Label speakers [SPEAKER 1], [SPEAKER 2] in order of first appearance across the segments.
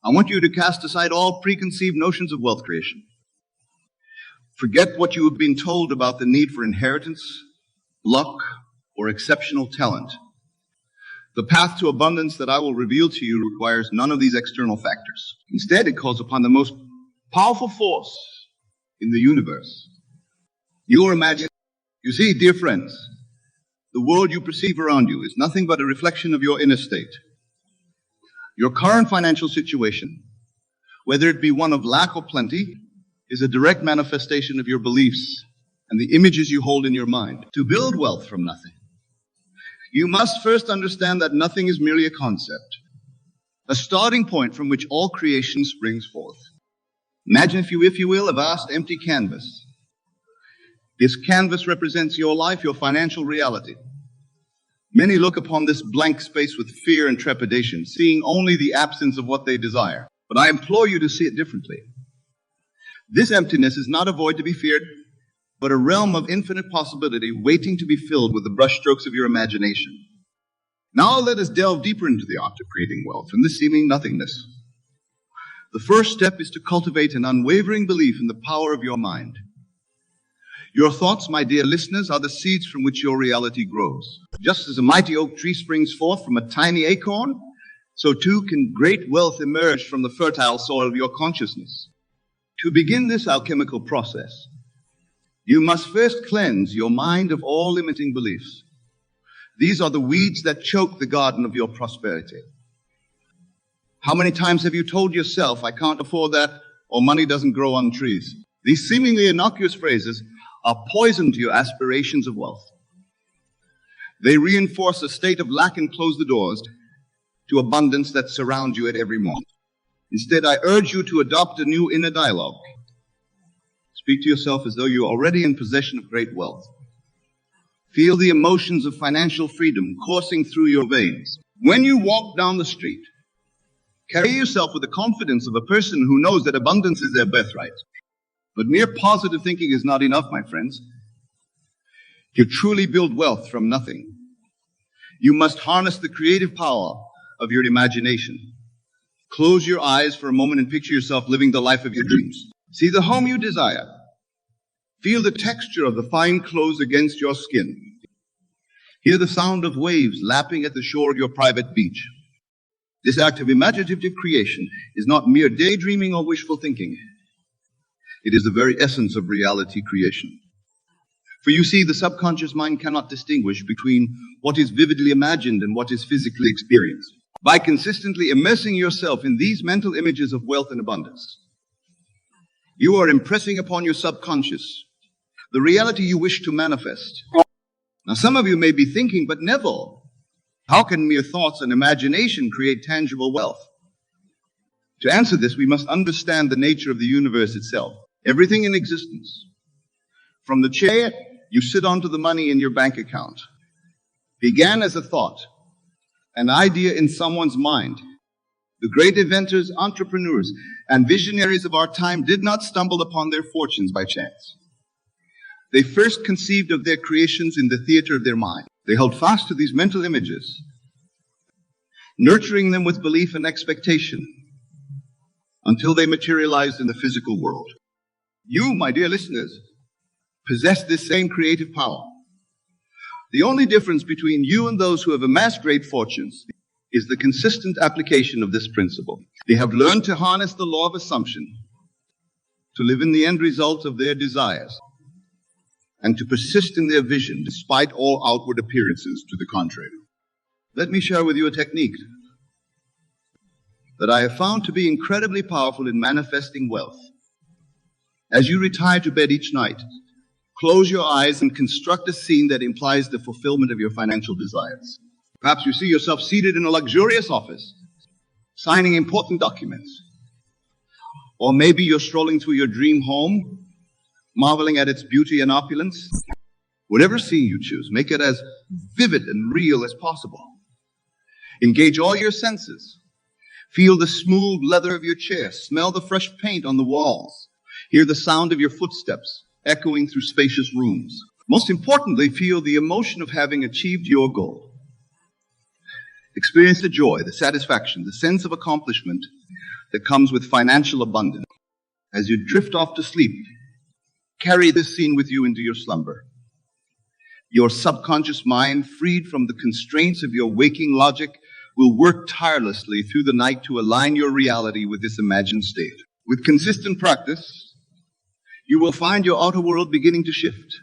[SPEAKER 1] I want you to cast aside all preconceived notions of wealth creation. Forget what you have been told about the need for inheritance, luck, or exceptional talent. The path to abundance that I will reveal to you requires none of these external factors. Instead, it calls upon the most powerful force in the universe. Your imagination. You see, dear friends, the world you perceive around you is nothing but a reflection of your inner state. Your current financial situation, whether it be one of lack or plenty, is a direct manifestation of your beliefs and the images you hold in your mind. To build wealth from nothing, you must first understand that nothing is merely a concept, a starting point from which all creation springs forth. Imagine, if you will, a vast empty canvas. This canvas represents your life, your financial reality. Many look upon this blank space with fear and trepidation, seeing only the absence of what they desire. But I implore you to see it differently. This emptiness is not a void to be feared, but a realm of infinite possibility waiting to be filled with the brushstrokes of your imagination. Now let us delve deeper into the art of creating wealth from this seeming nothingness. The first step is to cultivate an unwavering belief in the power of your mind. Your thoughts, my dear listeners, are the seeds from which your reality grows. Just as a mighty oak tree springs forth from a tiny acorn, so too can great wealth emerge from the fertile soil of your consciousness. To begin this alchemical process, you must first cleanse your mind of all limiting beliefs. These are the weeds that choke the garden of your prosperity. How many times have you told yourself, I can't afford that, or money doesn't grow on trees? These seemingly innocuous phrases are poison to your aspirations of wealth. They reinforce a state of lack and close the doors to abundance that surrounds you at every moment. Instead, I urge you to adopt a new inner dialogue. Speak to yourself as though you are already in possession of great wealth. Feel the emotions of financial freedom coursing through your veins. When you walk down the street, carry yourself with the confidence of a person who knows that abundance is their birthright. But mere positive thinking is not enough, my friends. To truly build wealth from nothing, you must harness the creative power of your imagination. Close your eyes for a moment and picture yourself living the life of your dreams. See the home you desire. Feel the texture of the fine clothes against your skin. Hear the sound of waves lapping at the shore of your private beach. This act of imaginative creation is not mere daydreaming or wishful thinking. It is the very essence of reality creation. For you see, the subconscious mind cannot distinguish between what is vividly imagined and what is physically experienced. By consistently immersing yourself in these mental images of wealth and abundance, you are impressing upon your subconscious the reality you wish to manifest. Now, some of you may be thinking, but Neville, how can mere thoughts and imagination create tangible wealth? To answer this, we must understand the nature of the universe itself. Everything in existence, from the chair you sit on to the money in your bank account, began as a thought, an idea in someone's mind. The great inventors, entrepreneurs, and visionaries of our time did not stumble upon their fortunes by chance. They first conceived of their creations in the theater of their mind. They held fast to these mental images, nurturing them with belief and expectation until they materialized in the physical world. You, my dear listeners, possess this same creative power. The only difference between you and those who have amassed great fortunes is the consistent application of this principle. They have learned to harness the law of assumption, to live in the end result of their desires, and to persist in their vision despite all outward appearances to the contrary. Let me share with you a technique that I have found to be incredibly powerful in manifesting wealth. As you retire to bed each night, close your eyes and construct a scene that implies the fulfillment of your financial desires. Perhaps you see yourself seated in a luxurious office, signing important documents. Or maybe you're strolling through your dream home, marveling at its beauty and opulence. Whatever scene you choose, make it as vivid and real as possible. Engage all your senses. Feel the smooth leather of your chair. Smell the fresh paint on the walls. Hear the sound of your footsteps echoing through spacious rooms. Most importantly, feel the emotion of having achieved your goal. Experience the joy, the satisfaction, the sense of accomplishment that comes with financial abundance. As you drift off to sleep, carry this scene with you into your slumber. Your subconscious mind, freed from the constraints of your waking logic, will work tirelessly through the night to align your reality with this imagined state. With consistent practice, you will find your outer world beginning to shift,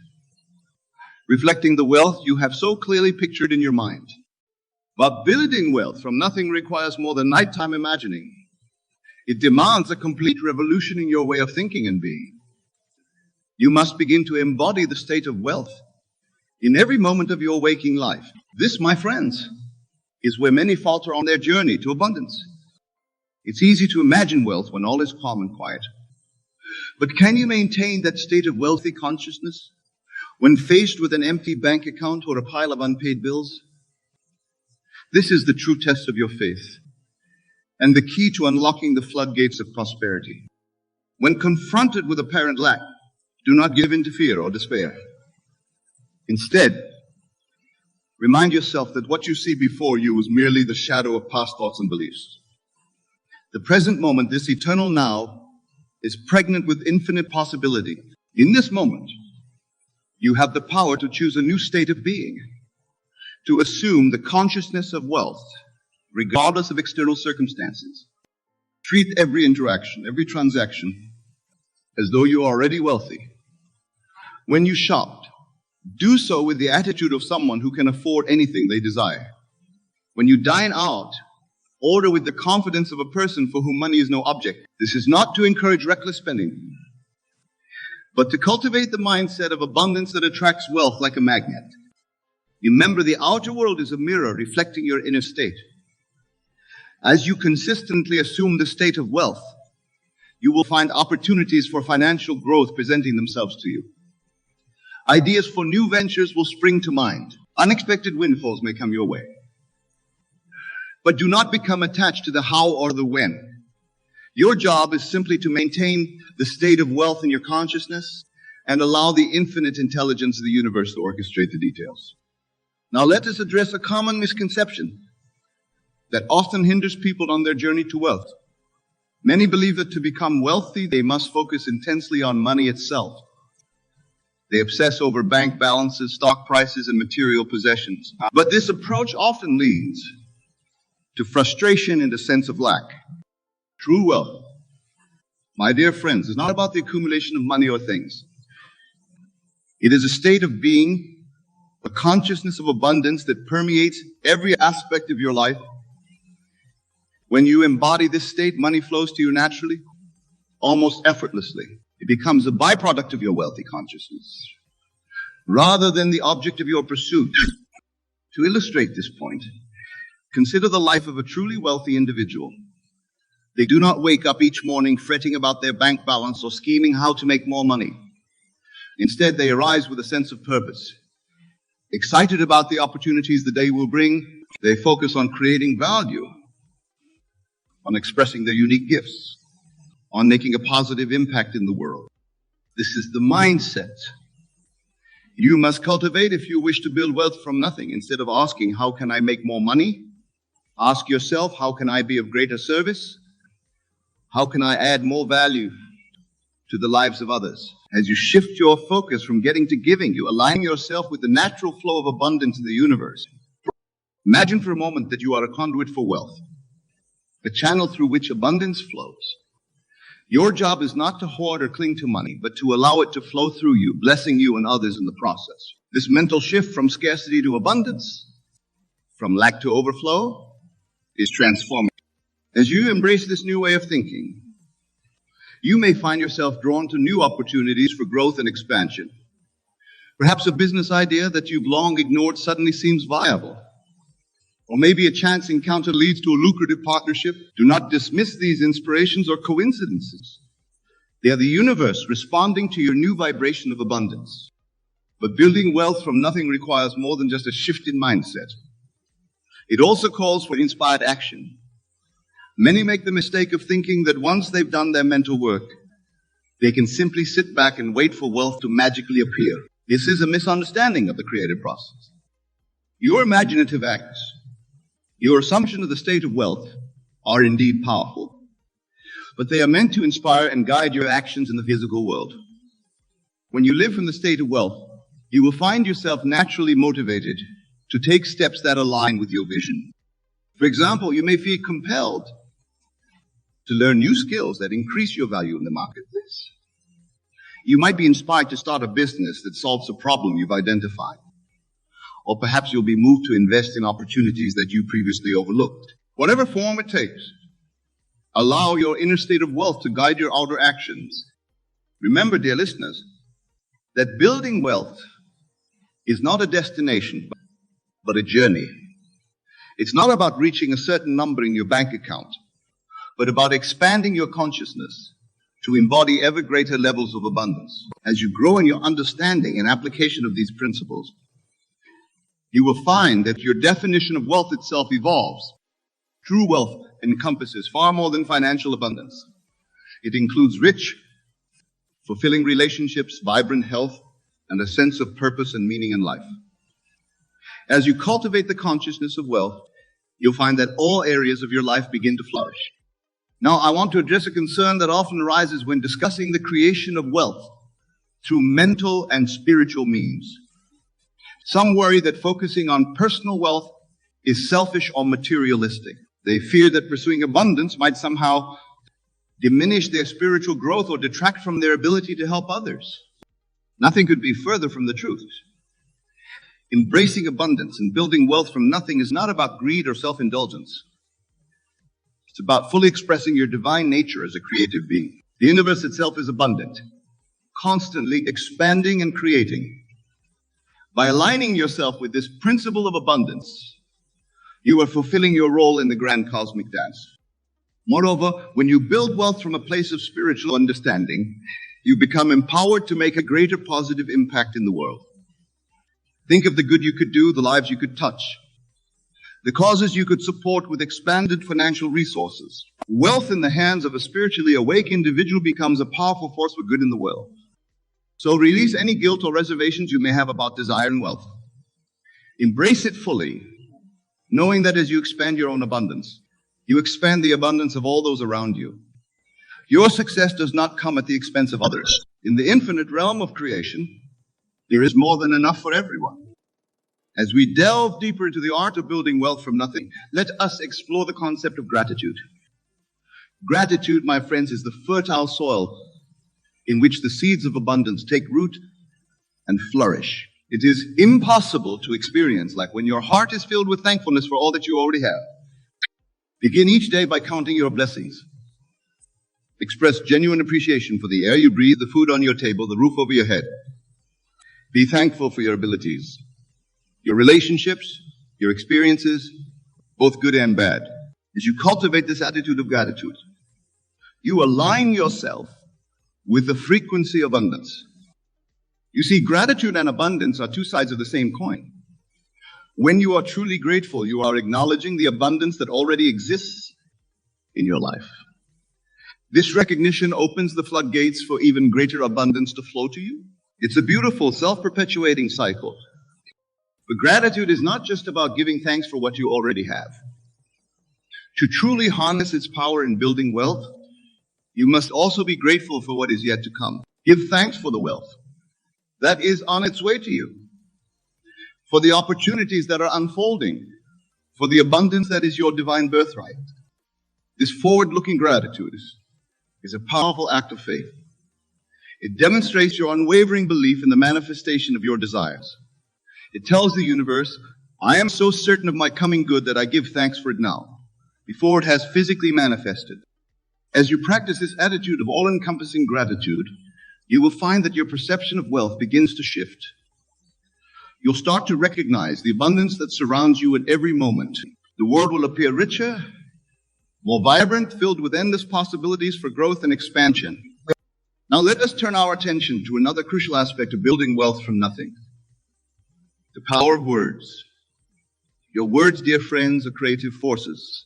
[SPEAKER 1] reflecting the wealth you have so clearly pictured in your mind. But building wealth from nothing requires more than nighttime imagining. It demands a complete revolution in your way of thinking and being. You must begin to embody the state of wealth in every moment of your waking life. This, my friends, is where many falter on their journey to abundance. It's easy to imagine wealth when all is calm and quiet. But can you maintain that state of wealthy consciousness when faced with an empty bank account or a pile of unpaid bills? This is the true test of your faith and the key to unlocking the floodgates of prosperity. When confronted with apparent lack, do not give in to fear or despair. Instead, remind yourself that what you see before you is merely the shadow of past thoughts and beliefs. The present moment, this eternal now, is pregnant with infinite possibility. In this moment, you have the power to choose a new state of being, to assume the consciousness of wealth, regardless of external circumstances. Treat every interaction, every transaction, as though you are already wealthy. When you shop, do so with the attitude of someone who can afford anything they desire. When you dine out, order with the confidence of a person for whom money is no object. This is not to encourage reckless spending, but to cultivate the mindset of abundance that attracts wealth like a magnet. Remember, the outer world is a mirror reflecting your inner state. As you consistently assume the state of wealth, you will find opportunities for financial growth presenting themselves to you. Ideas for new ventures will spring to mind. Unexpected windfalls may come your way. But do not become attached to the how or the when. Your job is simply to maintain the state of wealth in your consciousness and allow the infinite intelligence of the universe to orchestrate the details. Now let us address a common misconception that often hinders people on their journey to wealth. Many believe that to become wealthy, they must focus intensely on money itself. They obsess over bank balances, stock prices, and material possessions. But this approach often leads to frustration and a sense of lack. True wealth, my dear friends, is not about the accumulation of money or things. It is a state of being, a consciousness of abundance that permeates every aspect of your life. When you embody this state, money flows to you naturally, almost effortlessly. It becomes a byproduct of your wealthy consciousness, rather than the object of your pursuit. To illustrate this point, consider the life of a truly wealthy individual. They do not wake up each morning fretting about their bank balance or scheming how to make more money. Instead, they arise with a sense of purpose. Excited about the opportunities the day will bring, they focus on creating value, on expressing their unique gifts, on making a positive impact in the world. This is the mindset you must cultivate if you wish to build wealth from nothing. Instead of asking, how can I make more money? Ask yourself, how can I be of greater service? How can I add more value to the lives of others? As you shift your focus from getting to giving, you align yourself with the natural flow of abundance in the universe. Imagine for a moment that you are a conduit for wealth, a channel through which abundance flows. Your job is not to hoard or cling to money, but to allow it to flow through you, blessing you and others in the process. This mental shift from scarcity to abundance, from lack to overflow, is transformative. As you embrace this new way of thinking, you may find yourself drawn to new opportunities for growth and expansion. Perhaps a business idea that you've long ignored suddenly seems viable. Or maybe a chance encounter leads to a lucrative partnership. Do not dismiss these inspirations or coincidences. They are the universe responding to your new vibration of abundance. But building wealth from nothing requires more than just a shift in mindset. It also calls for inspired action. Many make the mistake of thinking that once they've done their mental work, they can simply sit back and wait for wealth to magically appear. This is a misunderstanding of the creative process. Your imaginative acts, Your assumption of the state of wealth are indeed powerful, but they are meant to inspire and guide your actions in the physical world. When you live from the state of wealth, you will find yourself naturally motivated to take steps that align with your vision. For example, you may feel compelled to learn new skills that increase your value in the marketplace. You might be inspired to start a business that solves a problem you've identified. Or perhaps you'll be moved to invest in opportunities that you previously overlooked. Whatever form it takes, allow your inner state of wealth to guide your outer actions. Remember, dear listeners, that building wealth is not a destination, but a journey. It's not about reaching a certain number in your bank account, but about expanding your consciousness to embody ever greater levels of abundance. As you grow in your understanding and application of these principles, you will find that your definition of wealth itself evolves. True wealth encompasses far more than financial abundance. It includes rich, fulfilling relationships, vibrant health, and a sense of purpose and meaning in life. As you cultivate the consciousness of wealth, you'll find that all areas of your life begin to flourish. Now, I want to address a concern that often arises when discussing the creation of wealth through mental and spiritual means. Some worry that focusing on personal wealth is selfish or materialistic. They fear that pursuing abundance might somehow diminish their spiritual growth or detract from their ability to help others. Nothing could be further from the truth. Embracing abundance and building wealth from nothing is not about greed or self-indulgence. It's about fully expressing your divine nature as a creative being. The universe itself is abundant, constantly expanding and creating. By aligning yourself with this principle of abundance, you are fulfilling your role in the grand cosmic dance. Moreover, when you build wealth from a place of spiritual understanding, you become empowered to make a greater positive impact in the world. Think of the good you could do, the lives you could touch, the causes you could support with expanded financial resources. Wealth in the hands of a spiritually awake individual becomes a powerful force for good in the world. So release any guilt or reservations you may have about desire and wealth. Embrace it fully, knowing that as you expand your own abundance, you expand the abundance of all those around you. Your success does not come at the expense of others. In the infinite realm of creation, there is more than enough for everyone. As we delve deeper into the art of building wealth from nothing, let us explore the concept of gratitude. Gratitude, my friends, is the fertile soil in which the seeds of abundance take root and flourish. It is impossible to experience like when your heart is filled with thankfulness for all that you already have. Begin each day by counting your blessings. Express genuine appreciation for the air you breathe, the food on your table, the roof over your head. Be thankful for your abilities, your relationships, your experiences, both good and bad. As you cultivate this attitude of gratitude, you align yourself with the frequency of abundance. You see, gratitude and abundance are two sides of the same coin. When you are truly grateful, you are acknowledging the abundance that already exists in your life. This recognition opens the floodgates for even greater abundance to flow to you. It's a beautiful, self-perpetuating cycle. But gratitude is not just about giving thanks for what you already have. To truly harness its power in building wealth, you must also be grateful for what is yet to come. Give thanks for the wealth that is on its way to you, for the opportunities that are unfolding, for the abundance that is your divine birthright. This forward-looking gratitude is a powerful act of faith. It demonstrates your unwavering belief in the manifestation of your desires. It tells the universe, I am so certain of my coming good that I give thanks for it now, before it has physically manifested. As you practice this attitude of all-encompassing gratitude, you will find that your perception of wealth begins to shift. You'll start to recognize the abundance that surrounds you at every moment. The world will appear richer, more vibrant, filled with endless possibilities for growth and expansion. Now let us turn our attention to another crucial aspect of building wealth from nothing. The power of words. Your words, dear friends, are creative forces.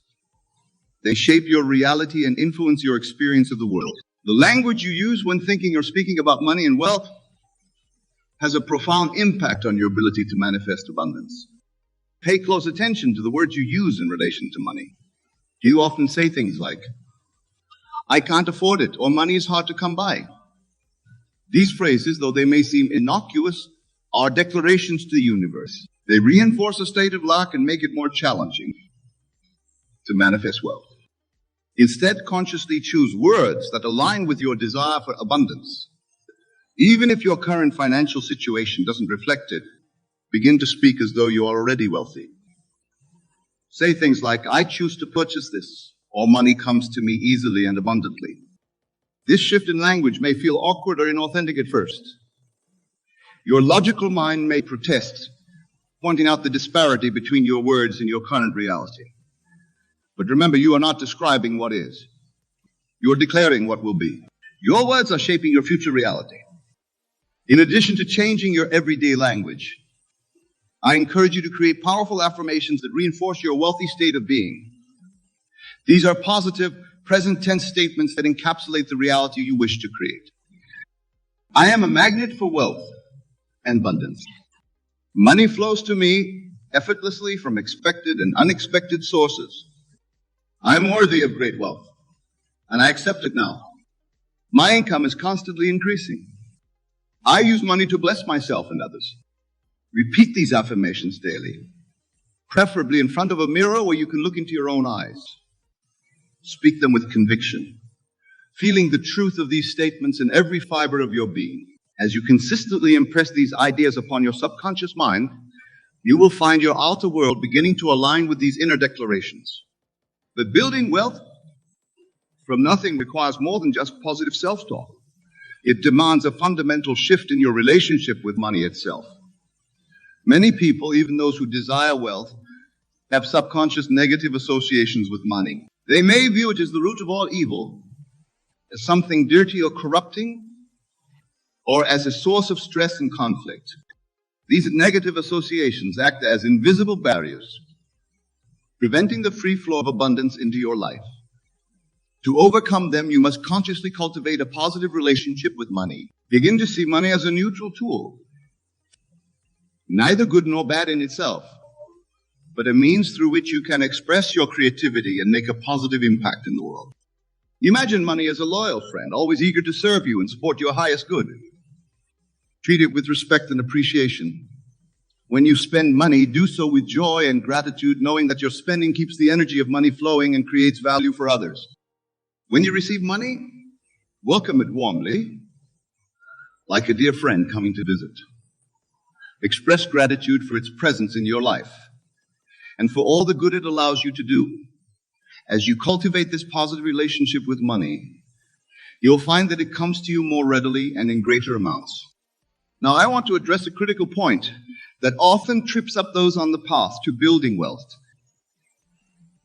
[SPEAKER 1] They shape your reality and influence your experience of the world. The language you use when thinking or speaking about money and wealth has a profound impact on your ability to manifest abundance. Pay close attention to the words you use in relation to money. You often say things like, "I can't afford it," or "money is hard to come by." These phrases, though they may seem innocuous, are declarations to the universe. They reinforce a state of lack and make it more challenging to manifest wealth. Instead, consciously choose words that align with your desire for abundance. Even if your current financial situation doesn't reflect it, begin to speak as though you are already wealthy. Say things like, "I choose to purchase this," or "money comes to me easily and abundantly." This shift in language may feel awkward or inauthentic at first. Your logical mind may protest, pointing out the disparity between your words and your current reality. But remember, you are not describing what is. You are declaring what will be. Your words are shaping your future reality. In addition to changing your everyday language, I encourage you to create powerful affirmations that reinforce your wealthy state of being. These are positive, present tense statements that encapsulate the reality you wish to create. I am a magnet for wealth and abundance. Money flows to me effortlessly from expected and unexpected sources. I am worthy of great wealth, and I accept it now. My income is constantly increasing. I use money to bless myself and others. Repeat these affirmations daily, preferably in front of a mirror where you can look into your own eyes. Speak them with conviction, feeling the truth of these statements in every fiber of your being. As you consistently impress these ideas upon your subconscious mind, you will find your outer world beginning to align with these inner declarations. But building wealth from nothing requires more than just positive self-talk. It demands a fundamental shift in your relationship with money itself. Many people, even those who desire wealth, have subconscious negative associations with money. They may view it as the root of all evil, as something dirty or corrupting, or as a source of stress and conflict. These negative associations act as invisible barriers, preventing the free flow of abundance into your life. To overcome them, you must consciously cultivate a positive relationship with money. Begin to see money as a neutral tool, neither good nor bad in itself, but a means through which you can express your creativity and make a positive impact in the world. Imagine money as a loyal friend, always eager to serve you and support your highest good. Treat it with respect and appreciation. When you spend money, do so with joy and gratitude, knowing that your spending keeps the energy of money flowing and creates value for others. When you receive money, welcome it warmly, like a dear friend coming to visit. Express gratitude for its presence in your life and for all the good it allows you to do. As you cultivate this positive relationship with money, you'll find that it comes to you more readily and in greater amounts. Now, I want to address a critical point that often trips up those on the path to building wealth.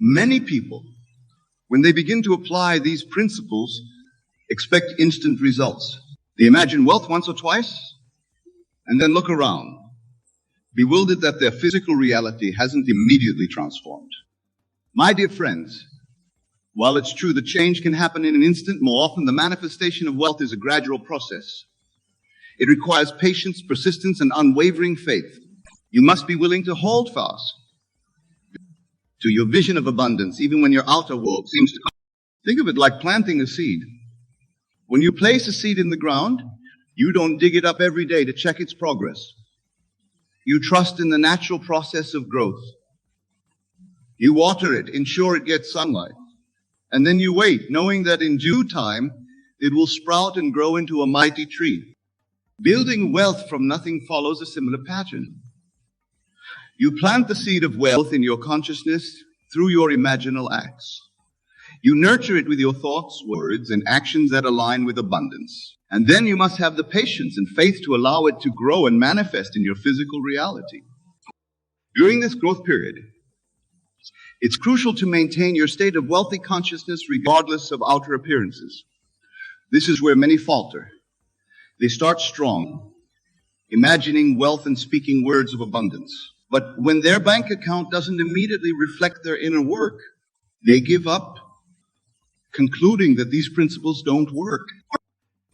[SPEAKER 1] Many people, when they begin to apply these principles, expect instant results. They imagine wealth once or twice and then look around, bewildered that their physical reality hasn't immediately transformed. My dear friends, while it's true that change can happen in an instant, more often the manifestation of wealth is a gradual process. It requires patience, persistence, and unwavering faith. You must be willing to hold fast to your vision of abundance, even when your outer world seems to... Think of it like planting a seed. When you place a seed in the ground, you don't dig it up every day to check its progress. You trust in the natural process of growth. You water it, ensure it gets sunlight, and then you wait, knowing that in due time, it will sprout and grow into a mighty tree. Building wealth from nothing follows a similar pattern. You plant the seed of wealth in your consciousness through your imaginal acts. You nurture it with your thoughts, words, and actions that align with abundance. And then you must have the patience and faith to allow it to grow and manifest in your physical reality. During this growth period, it's crucial to maintain your state of wealthy consciousness regardless of outer appearances. This is where many falter. They start strong, imagining wealth and speaking words of abundance. But when their bank account doesn't immediately reflect their inner work, they give up, concluding that these principles don't work.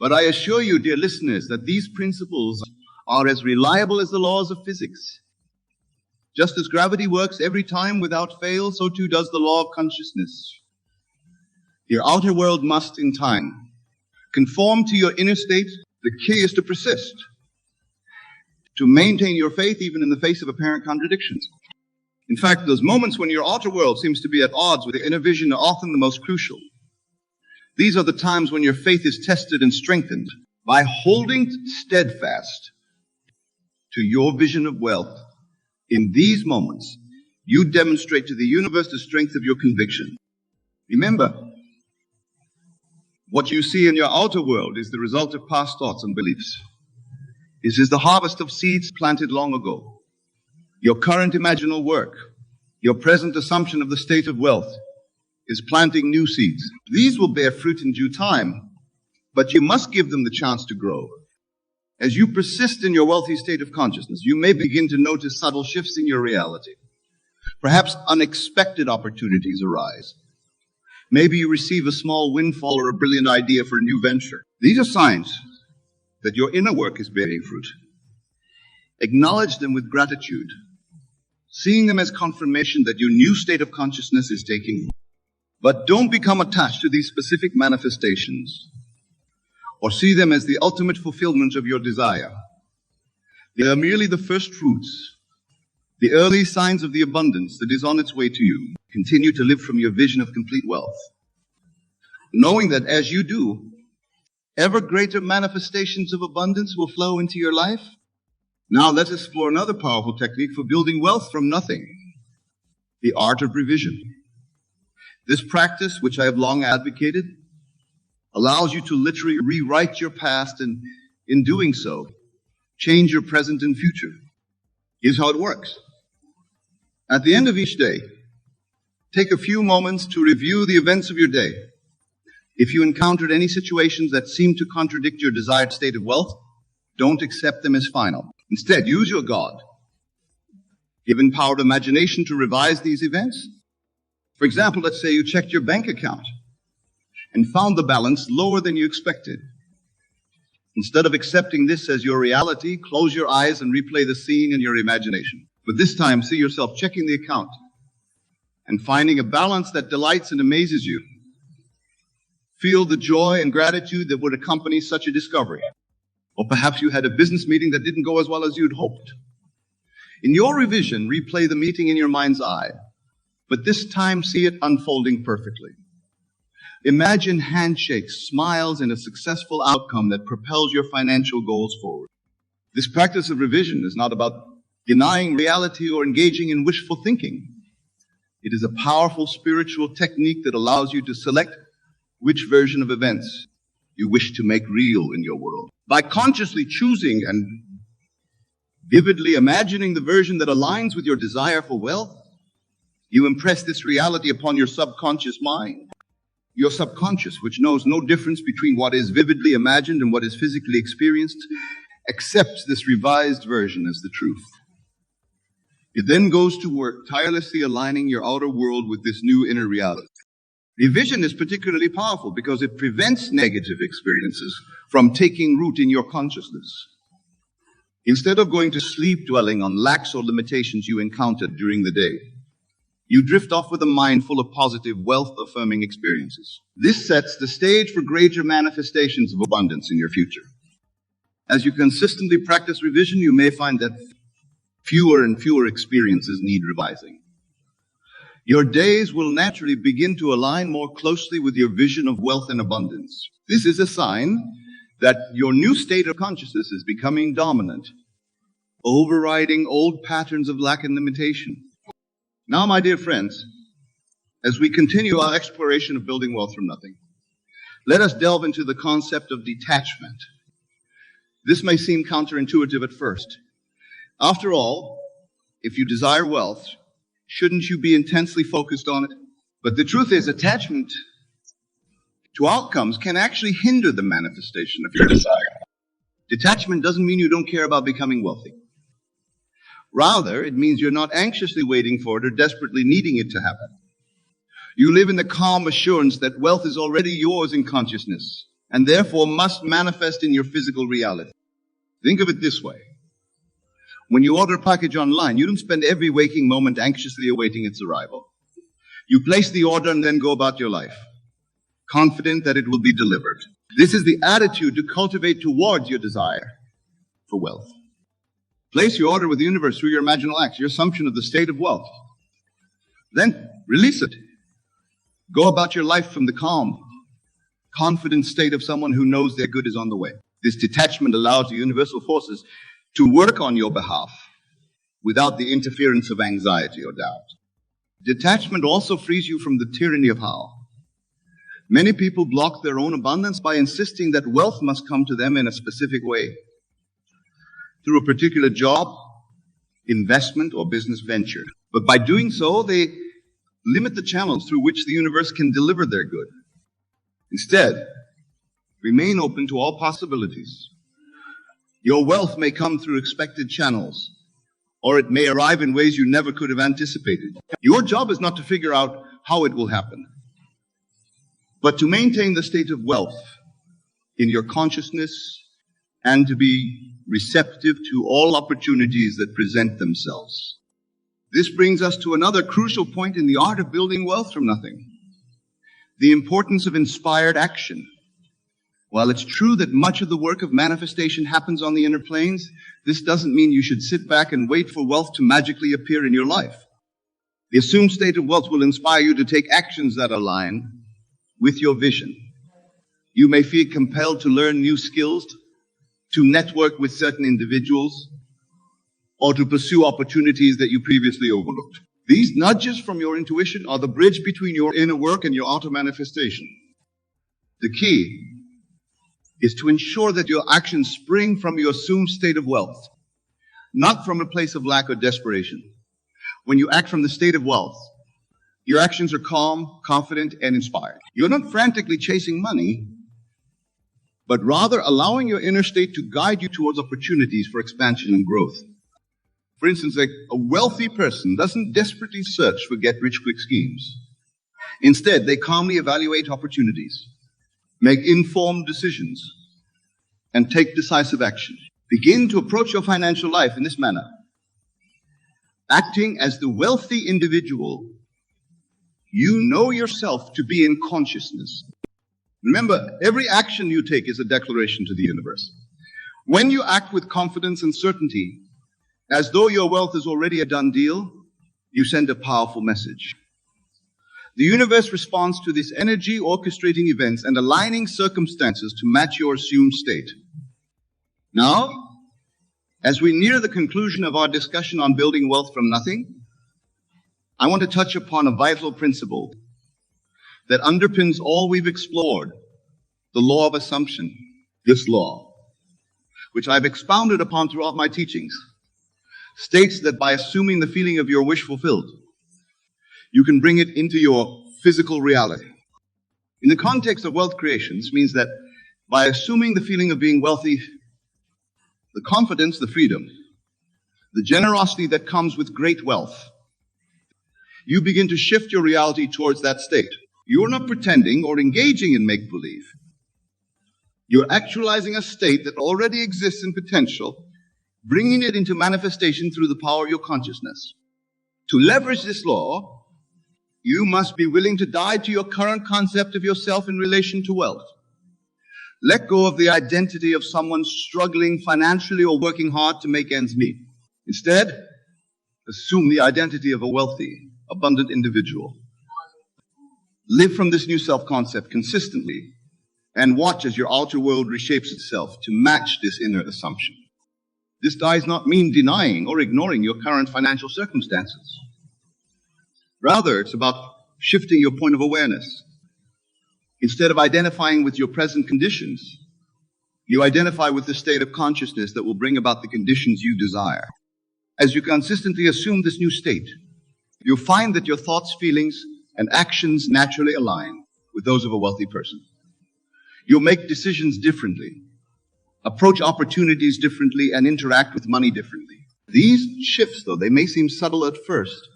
[SPEAKER 1] But I assure you, dear listeners, that these principles are as reliable as the laws of physics. Just as gravity works every time without fail, so too does the law of consciousness. Your outer world must, in time, conform to your inner state. The key is to persist, to maintain your faith even in the face of apparent contradictions. In fact, those moments when your outer world seems to be at odds with your inner vision are often the most crucial. These are the times when your faith is tested and strengthened. By holding steadfast to your vision of wealth, in these moments, you demonstrate to the universe the strength of your conviction. Remember, what you see in your outer world is the result of past thoughts and beliefs. This is the harvest of seeds planted long ago. Your current imaginal work, your present assumption of the state of wealth, is planting new seeds. These will bear fruit in due time, but you must give them the chance to grow. As you persist in your wealthy state of consciousness, you may begin to notice subtle shifts in your reality. Perhaps unexpected opportunities arise. Maybe you receive a small windfall or a brilliant idea for a new venture. These are signs that your inner work is bearing fruit. Acknowledge them with gratitude, seeing them as confirmation that your new state of consciousness is taking root. But don't become attached to these specific manifestations or see them as the ultimate fulfillment of your desire. They are merely the first fruits, the early signs of the abundance that is on its way to you. Continue to live from your vision of complete wealth, knowing that as you do, ever greater manifestations of abundance will flow into your life. Now let's explore another powerful technique for building wealth from nothing, the art of revision. This practice, which I have long advocated, allows you to literally rewrite your past and, in doing so, change your present and future. Here's how it works. At the end of each day, take a few moments to review the events of your day. If you encountered any situations that seem to contradict your desired state of wealth, don't accept them as final. Instead, use your God. Give empowered imagination to revise these events. For example, let's say you checked your bank account and found the balance lower than you expected. Instead of accepting this as your reality, close your eyes and replay the scene in your imagination. But this time, see yourself checking the account and finding a balance that delights and amazes you. Feel the joy and gratitude that would accompany such a discovery. Or perhaps you had a business meeting that didn't go as well as you'd hoped. In your revision, replay the meeting in your mind's eye, but this time see it unfolding perfectly. Imagine handshakes, smiles, and a successful outcome that propels your financial goals forward. This practice of revision is not about denying reality or engaging in wishful thinking. It is a powerful spiritual technique that allows you to select which version of events you wish to make real in your world. By consciously choosing and vividly imagining the version that aligns with your desire for wealth, you impress this reality upon your subconscious mind. Your subconscious, which knows no difference between what is vividly imagined and what is physically experienced, accepts this revised version as the truth. It then goes to work tirelessly aligning your outer world with this new inner reality. Revision is particularly powerful because it prevents negative experiences from taking root in your consciousness. Instead of going to sleep dwelling on lacks or limitations you encountered during the day, you drift off with a mind full of positive, wealth-affirming experiences. This sets the stage for greater manifestations of abundance in your future. As you consistently practice revision, you may find that fewer and fewer experiences need revising. Your days will naturally begin to align more closely with your vision of wealth and abundance. This is a sign that your new state of consciousness is becoming dominant, overriding old patterns of lack and limitation. Now, my dear friends, as we continue our exploration of building wealth from nothing, let us delve into the concept of detachment. This may seem counterintuitive at first. After all, if you desire wealth, shouldn't you be intensely focused on it? But the truth is, attachment to outcomes can actually hinder the manifestation of your desire. Detachment doesn't mean you don't care about becoming wealthy. Rather, it means you're not anxiously waiting for it or desperately needing it to happen. You live in the calm assurance that wealth is already yours in consciousness and therefore must manifest in your physical reality. Think of it this way. When you order a package online, you don't spend every waking moment anxiously awaiting its arrival. You place the order and then go about your life, confident that it will be delivered. This is the attitude to cultivate towards your desire for wealth. Place your order with the universe through your imaginal acts, your assumption of the state of wealth. Then release it. Go about your life from the calm, confident state of someone who knows their good is on the way. This detachment allows the universal forces to work on your behalf without the interference of anxiety or doubt. Detachment also frees you from the tyranny of how. Many people block their own abundance by insisting that wealth must come to them in a specific way, through a particular job, investment, or business venture. But by doing so, they limit the channels through which the universe can deliver their good. Instead, remain open to all possibilities. Your wealth may come through expected channels, or it may arrive in ways you never could have anticipated. Your job is not to figure out how it will happen, but to maintain the state of wealth in your consciousness and to be receptive to all opportunities that present themselves. This brings us to another crucial point in the art of building wealth from nothing: the importance of inspired action. While it's true that much of the work of manifestation happens on the inner planes, this doesn't mean you should sit back and wait for wealth to magically appear in your life. The assumed state of wealth will inspire you to take actions that align with your vision. You may feel compelled to learn new skills, to network with certain individuals, or to pursue opportunities that you previously overlooked. These nudges from your intuition are the bridge between your inner work and your outer manifestation. The key is to ensure that your actions spring from your assumed state of wealth, not from a place of lack or desperation. When you act from the state of wealth, your actions are calm, confident, and inspired. You're not frantically chasing money, but rather allowing your inner state to guide you towards opportunities for expansion and growth. For instance, a wealthy person doesn't desperately search for get-rich-quick schemes. Instead, they calmly evaluate opportunities, make informed decisions, and take decisive action. Begin to approach your financial life in this manner. Acting as the wealthy individual, you know yourself to be in consciousness. Remember, every action you take is a declaration to the universe. When you act with confidence and certainty, as though your wealth is already a done deal, you send a powerful message. The universe responds to this energy, orchestrating events and aligning circumstances to match your assumed state. Now, as we near the conclusion of our discussion on building wealth from nothing, I want to touch upon a vital principle that underpins all we've explored, the law of assumption. This law, which I've expounded upon throughout my teachings, states that by assuming the feeling of your wish fulfilled, you can bring it into your physical reality. In the context of wealth creation, this means that by assuming the feeling of being wealthy, the confidence, the freedom, the generosity that comes with great wealth, you begin to shift your reality towards that state. You're not pretending or engaging in make-believe. You're actualizing a state that already exists in potential, bringing it into manifestation through the power of your consciousness. To leverage this law, you must be willing to die to your current concept of yourself in relation to wealth. Let go of the identity of someone struggling financially or working hard to make ends meet. Instead, assume the identity of a wealthy, abundant individual. Live from this new self-concept consistently and watch as your outer world reshapes itself to match this inner assumption. This does not mean denying or ignoring your current financial circumstances. Rather, it's about shifting your point of awareness. Instead of identifying with your present conditions, you identify with the state of consciousness that will bring about the conditions you desire. As you consistently assume this new state, you'll find that your thoughts, feelings, and actions naturally align with those of a wealthy person. You'll make decisions differently, approach opportunities differently, and interact with money differently. These shifts, though they may seem subtle at first,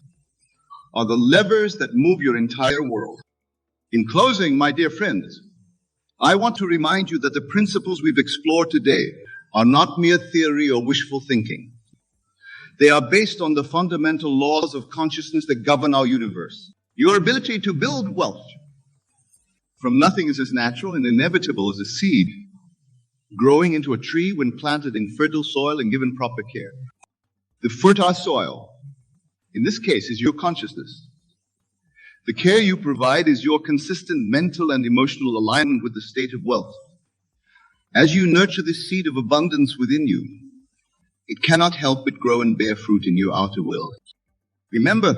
[SPEAKER 1] are the levers that move your entire world. In closing, my dear friends, I want to remind you that the principles we've explored today are not mere theory or wishful thinking. They are based on the fundamental laws of consciousness that govern our universe. Your ability to build wealth from nothing is as natural and inevitable as a seed growing into a tree when planted in fertile soil and given proper care. The fertile soil, in this case, is your consciousness. The care you provide is your consistent mental and emotional alignment with the state of wealth. As you nurture this seed of abundance within you, it cannot help but grow and bear fruit in your outer world. Remember,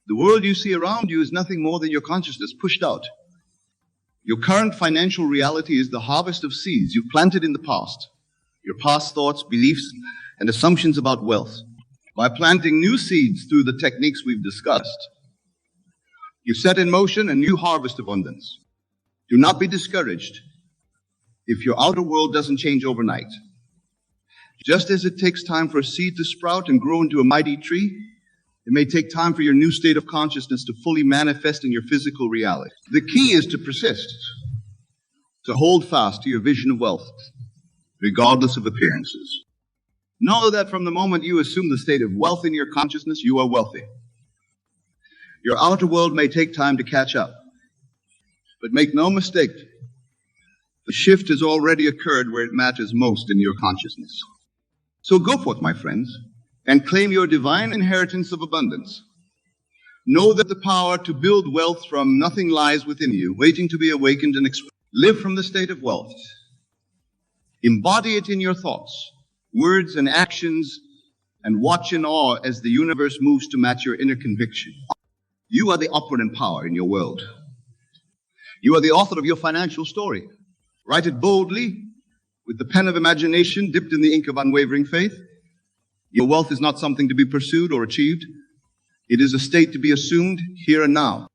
[SPEAKER 1] the world you see around you is nothing more than your consciousness pushed out. Your current financial reality is the harvest of seeds you've planted in the past, your past thoughts, beliefs, and assumptions about wealth. By planting new seeds through the techniques we've discussed, you set in motion a new harvest of abundance. Do not be discouraged if your outer world doesn't change overnight. Just as it takes time for a seed to sprout and grow into a mighty tree, it may take time for your new state of consciousness to fully manifest in your physical reality. The key is to persist, to hold fast to your vision of wealth, regardless of appearances. Know that from the moment you assume the state of wealth in your consciousness, you are wealthy. Your outer world may take time to catch up, but make no mistake, the shift has already occurred where it matters most in your consciousness. So go forth, my friends, and claim your divine inheritance of abundance. Know that the power to build wealth from nothing lies within you, waiting to be awakened and expressed. Live from the state of wealth. Embody it in your thoughts, words, and actions, and watch in awe as the universe moves to match your inner conviction. You are the operant power in your world. You are the author of your financial story. Write it boldly, with the pen of imagination dipped in the ink of unwavering faith. Your wealth is not something to be pursued or achieved. It is a state to be assumed here and now.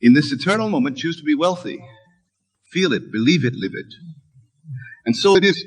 [SPEAKER 1] In this eternal moment, choose to be wealthy. Feel it, believe it, live it. And so it is